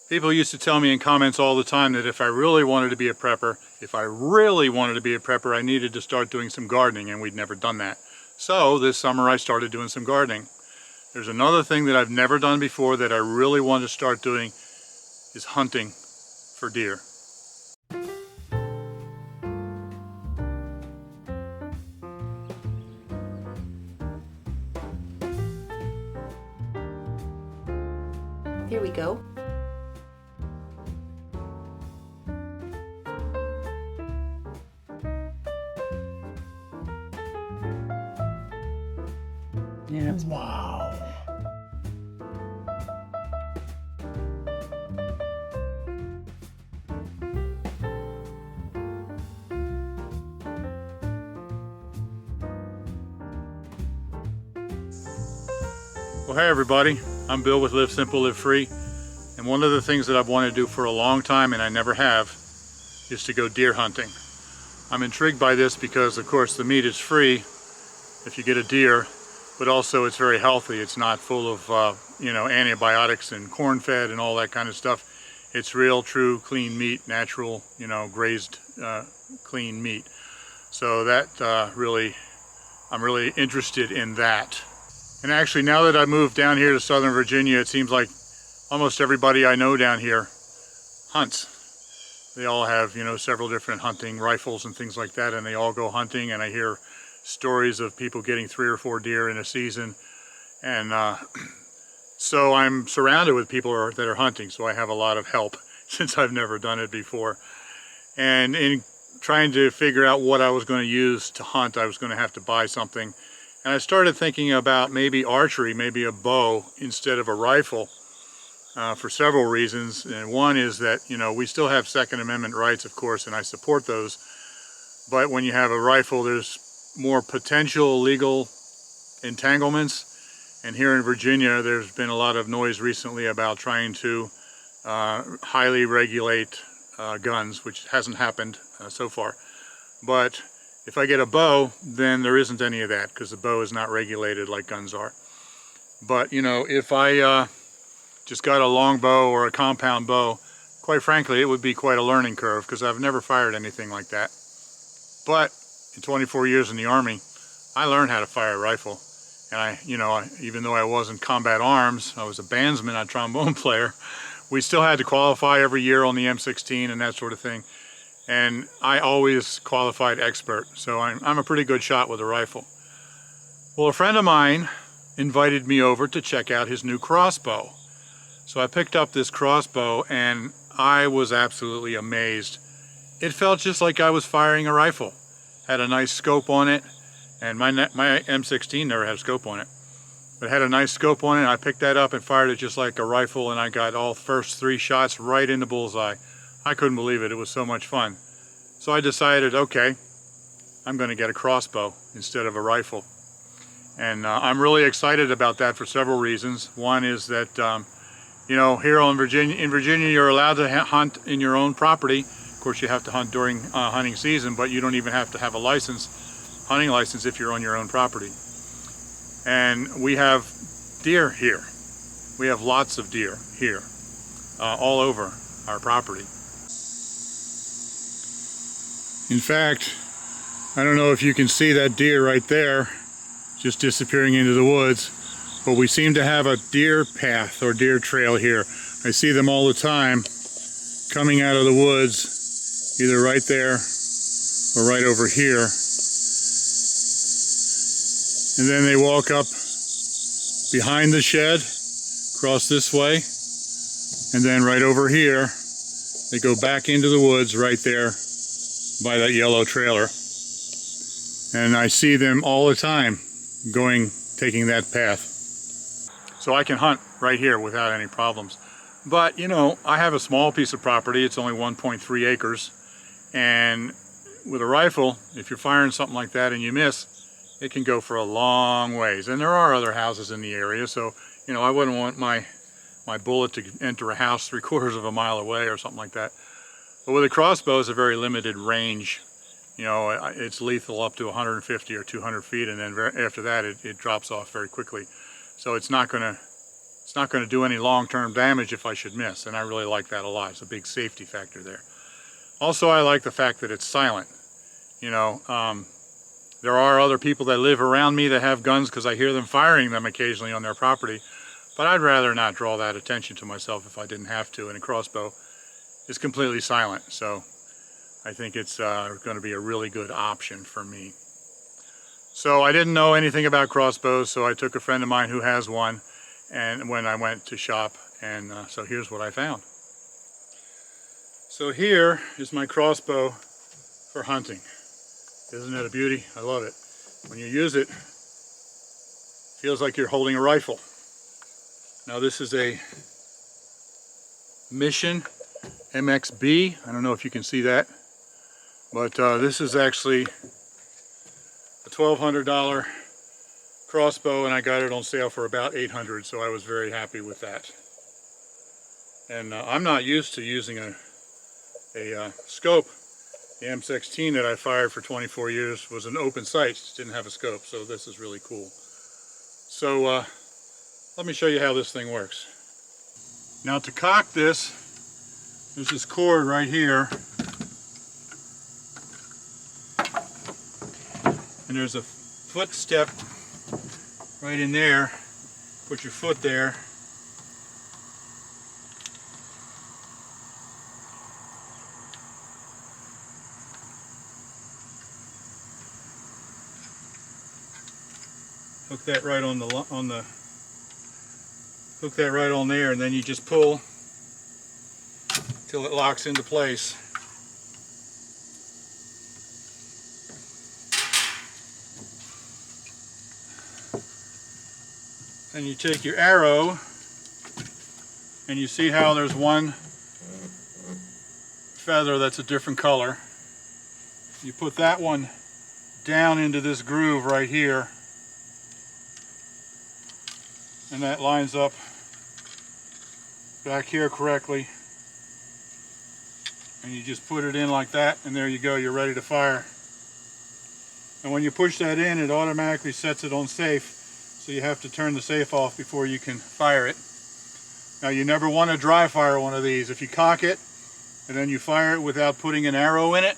People used to tell me in comments all the time that if I really wanted to be a prepper, I needed to start doing some gardening, and we'd never done that. So this summer I started doing some gardening. There's another thing that I've never done before that I really want to start doing is hunting for deer. Here we go. Yeah. Wow. Well, hey everybody, I'm Bill with Live Simple, Live Free, and one of the things that I've wanted to do for a long time, and I never have, is to go deer hunting. I'm intrigued by this because, of course, the meat is free if you get a deer, but also it's very healthy. It's not full of, antibiotics and corn-fed and all that kind of stuff. It's real, true, clean meat, natural, grazed, clean meat. So that I'm really interested in that. And actually, now that I moved down here to Southern Virginia, it seems like almost everybody I know down here hunts. They all have, several different hunting rifles and things like that, and they all go hunting, and I hear stories of people getting 3 or 4 deer in a season. And so I'm surrounded with people that are hunting, so I have a lot of help since I've never done it before. And in trying to figure out what I was going to use to hunt, I was going to have to buy something. And I started thinking about maybe archery, maybe a bow instead of a rifle, for several reasons. And one is that, we still have Second Amendment rights, of course, and I support those. But when you have a rifle, there's more potential legal entanglements. And here in Virginia, there's been a lot of noise recently about trying to highly regulate guns, which hasn't happened so far. But if I get a bow, then there isn't any of that, because the bow is not regulated like guns are. But, if I just got a long bow or a compound bow, quite frankly, it would be quite a learning curve, because I've never fired anything like that. But in 24 years in the Army, I learned how to fire a rifle. And even though I wasn't combat arms, I was a bandsman, a trombone player, we still had to qualify every year on the M16 and that sort of thing. And I always qualified expert, so I'm a pretty good shot with a rifle. Well, a friend of mine invited me over to check out his new crossbow. So I picked up this crossbow and I was absolutely amazed. It felt just like I was firing a rifle. Had a nice scope on it, and my M16 never had a scope on it. But it had a nice scope on it. I picked that up and fired it just like a rifle, and I got all first 3 shots right in the bullseye. I couldn't believe it. It was so much fun. So I decided, okay, I'm going to get a crossbow instead of a rifle. And I'm really excited about that for several reasons. One is that, here in Virginia, you're allowed to hunt in your own property. Of course, you have to hunt during hunting season, but you don't even have to have a hunting license if you're on your own property. And we have deer here. We have lots of deer here, all over our property. In fact, I don't know if you can see that deer right there, just disappearing into the woods, but we seem to have a deer path or deer trail here. I see them all the time coming out of the woods, either right there or right over here. And then they walk up behind the shed, cross this way, and then right over here, they go back into the woods right there by that yellow trailer. And I see them all the time taking that path. So I can hunt right here without any problems. But, I have a small piece of property. It's only 1.3 acres. And with a rifle, if you're firing something like that and you miss, it can go for a long ways. And there are other houses in the area, so, I wouldn't want my bullet to enter a house 3/4 of a mile away or something like that. But with a crossbow, it's a very limited range. It's lethal up to 150 or 200 feet, and then after that, it drops off very quickly. So it's not going to it's not going to do any long-term damage if I should miss, and I really like that a lot. It's a big safety factor there. Also, I like the fact that it's silent. You know, there are other people that live around me that have guns because I hear them firing them occasionally on their property, but I'd rather not draw that attention to myself if I didn't have to, and a crossbow is completely silent, so I think it's going to be a really good option for me. So I didn't know anything about crossbows, so I took a friend of mine who has one, and when I went to shop, and so here's what I found. So here is my crossbow for hunting. Isn't it a beauty? I love it. When you use it, it feels like you're holding a rifle. Now this is a Mission MXB. I don't know if you can see that, but this is actually a $1,200 crossbow, and I got it on sale for about $800, so I was very happy with that. And I'm not used to using a scope. The M16 that I fired for 24 years was an open sight, just didn't have a scope, so this is really cool. So let me show you how this thing works. Now to cock this, there's this cord right here, and there's a foot step right in there. Put your foot there. Hook that right on hook that right on there, and then you just pull till it locks into place. Then you take your arrow, and you see how there's one feather that's a different color. You put that one down into this groove right here, and that lines up back here correctly, and you just put it in like that, and there you go, you're ready to fire. And when you push that in, it automatically sets it on safe, so you have to turn the safe off before you can fire it. Now you never want to dry fire one of these. If you cock it and then you fire it without putting an arrow in it,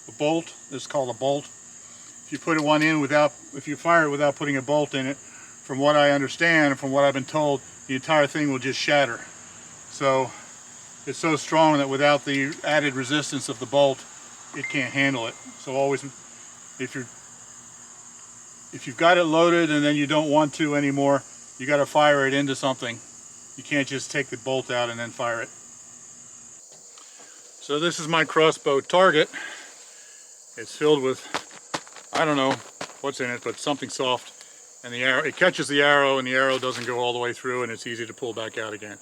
a bolt, this is called a bolt. If you put one in if you fire it without putting a bolt in it, from what I understand, from what I've been told, the entire thing will just shatter. So it's so strong that without the added resistance of the bolt, it can't handle it. So always, if you've got it loaded and then you don't want to anymore, you got to fire it into something. You can't just take the bolt out and then fire it. So this is my crossbow target. It's filled with, I don't know what's in it, but something soft. And the arrow, it catches the arrow, and the arrow doesn't go all the way through, and it's easy to pull back out again.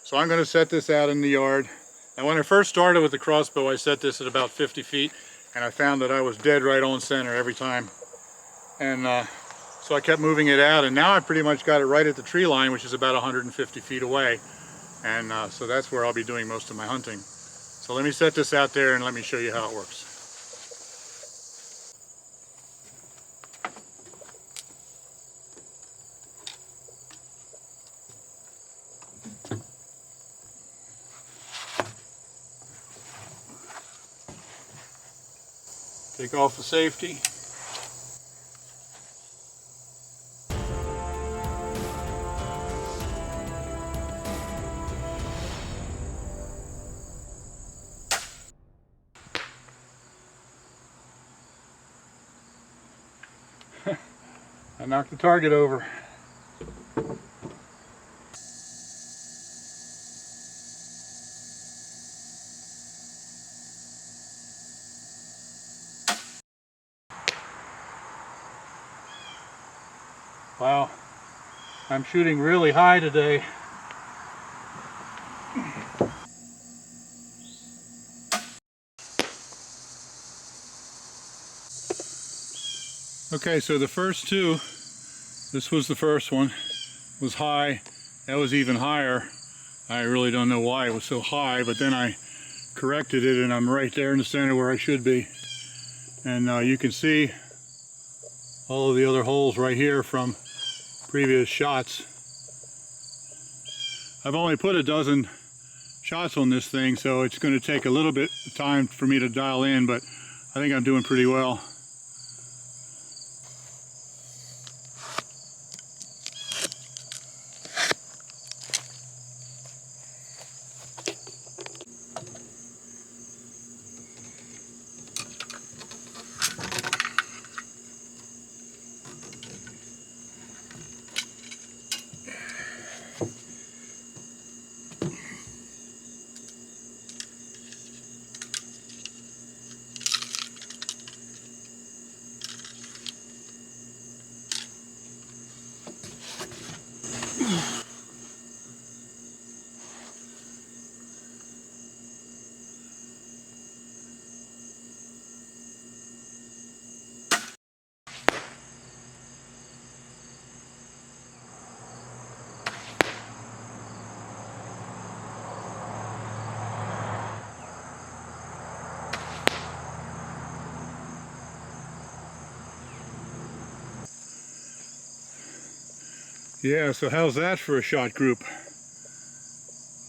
So I'm going to set this out in the yard. And when I first started with the crossbow, I set this at about 50 feet, and I found that I was dead right on center every time. And so I kept moving it out, and now I pretty much got it right at the tree line, which is about 150 feet away. And so that's where I'll be doing most of my hunting. So let me set this out there and let me show you how it works. Take off the safety. I knocked the target over. Wow, I'm shooting really high today. Okay, so the first two, this was the first one, was high. That was even higher. I really don't know why it was so high, but then I corrected it and I'm right there in the center where I should be. And you can see all of the other holes right here from previous shots. I've only put a dozen shots on this thing, so it's going to take a little bit of time for me to dial in, but I think I'm doing pretty well. Yeah, so how's that for a shot group?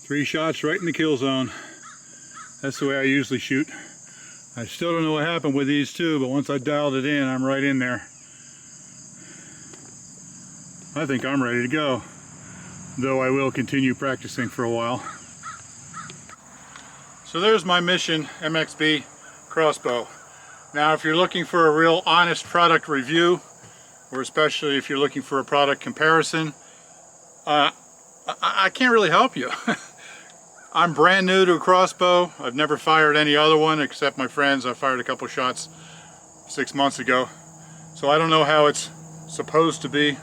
3 shots right in the kill zone. That's the way I usually shoot. I still don't know what happened with these two, but once I dialed it in, I'm right in there. I think I'm ready to go, though I will continue practicing for a while. So there's my Mission MXB Crossbow. Now, if you're looking for a real honest product review, or especially if you're looking for a product comparison, I can't really help you. I'm brand new to a crossbow. I've never fired any other one except my friends. I fired a couple shots 6 months ago. So I don't know how it's supposed to be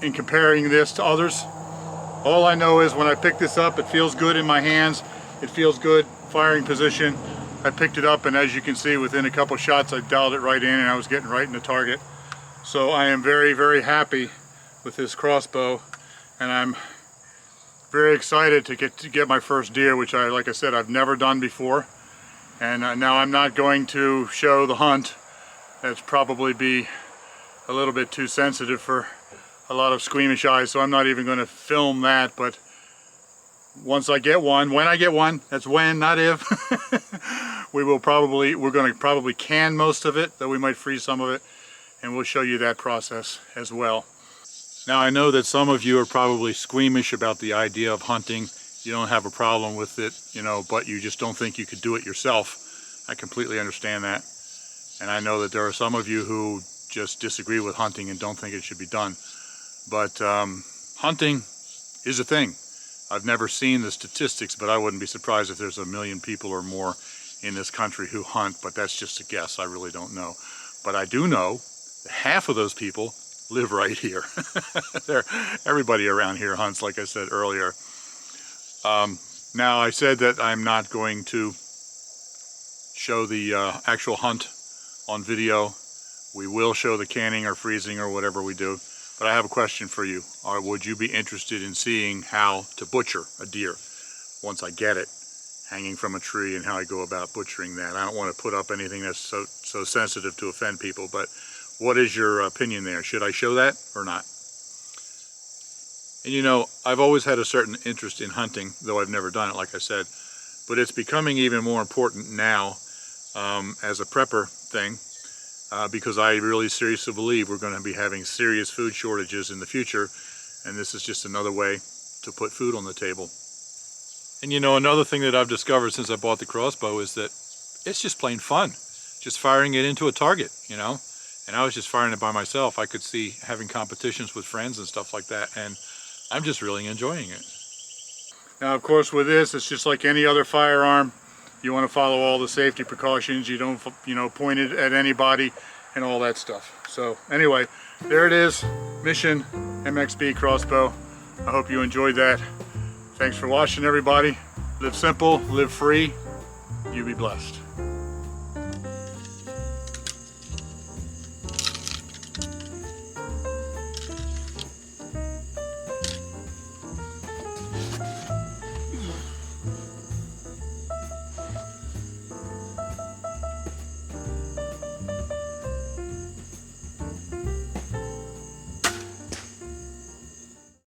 in comparing this to others. All I know is when I pick this up, it feels good in my hands. It feels good firing position. I picked it up, and as you can see, within a couple shots I dialed it right in and I was getting right in the target. So I am very, very happy with this crossbow, and I'm very excited to get my first deer, which like I said, I've never done before. And now I'm not going to show the hunt. That's probably be a little bit too sensitive for a lot of squeamish eyes, so I'm not even going to film that. But once I get one, when I get one, that's when, not if. we're going to probably can most of it, though we might freeze some of it. And we'll show you that process as well. Now, I know that some of you are probably squeamish about the idea of hunting. You don't have a problem with it, you know, but you just don't think you could do it yourself. I completely understand that. And I know that there are some of you who just disagree with hunting and don't think it should be done. But hunting is a thing. I've never seen the statistics, but I wouldn't be surprised if there's 1 million people or more in this country who hunt, but that's just a guess. I really don't know. But I do know half of those people live right here. Everybody around here hunts, like I said earlier. Now, I said that I'm not going to show the actual hunt on video. We will show the canning or freezing or whatever we do. But I have a question for you. Would you be interested in seeing how to butcher a deer once I get it hanging from a tree, and how I go about butchering that? I don't want to put up anything that's so sensitive to offend people, but what is your opinion there? Should I show that or not? And you know, I've always had a certain interest in hunting, though I've never done it, like I said, but it's becoming even more important now as a prepper thing, because I really seriously believe we're going to be having serious food shortages in the future, and this is just another way to put food on the table. And you know, another thing that I've discovered since I bought the crossbow is that it's just plain fun, just firing it into a target, you know. And I was just firing it by myself. I could see having competitions with friends and stuff like that, and I'm just really enjoying it. Now, of course, with this, it's just like any other firearm. You want to follow all the safety precautions. You don't, you know, point it at anybody and all that stuff. So anyway, there it is, Mission MXB Crossbow. I hope you enjoyed that. Thanks for watching, everybody. Live simple, live free. You be blessed.